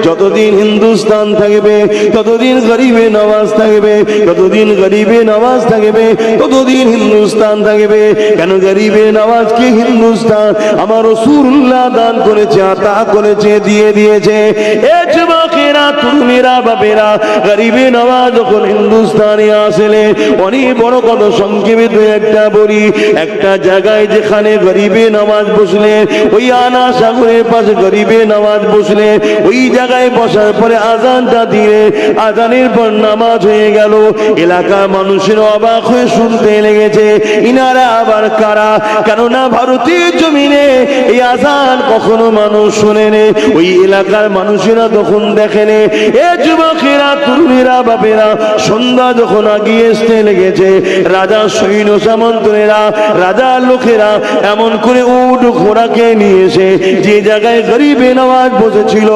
যতদিন হিন্দুস্তান থাকবে ততদিন গরিবে নওয়াজ থাকবে, ততদিন গরিবে নওয়াজ থাকবে, ততদিন হিন্দুস্তান থাকবে। কেন গরিবে নওয়াজকে হিন্দুস্তান আমার রাসূলুল্লাহ দান করেছে, আতা করেছে, দিয়ে দিয়েছে। এ যুবকেরা, তরুণেরা, বাপেরা, গরিবে নওয়াজ যখন হিন্দুস্তানে আসলে অনেক বড় কত সংক্ষেপে দু একটা বলি। একটা জায়গায় যেখানে গরিবে নওয়াজ বসলে, ওই আনা সাগরের পাশে গরিবে নওয়াজ বসলে, ওই জায়গায় বসার পরে আজানটা দিয়ে আজানের পর নামাজ হয়ে গেল। এলাকার মানুষের অবাক হয়ে শুনতে লেগেছে, ইনারা আবার কারা? কেননা ভারতীয় জমিনে এই আজান কখনো মানুষ শোনেনি। ওই এলাকার মানুষেরা তখন দেখেনি। এ যুবকেরা, তরুণেরা, বাপেরা, সন্ধ্যা যখন আগিয়ে আসতে লেগেছে, রাজা সৈন্য সামন্তরা, রাজার লোকেরা এমন করে উট ঘোড়াকে নিয়ে এসে যে জায়গায় গরিবে নওয়াজ বসেছিল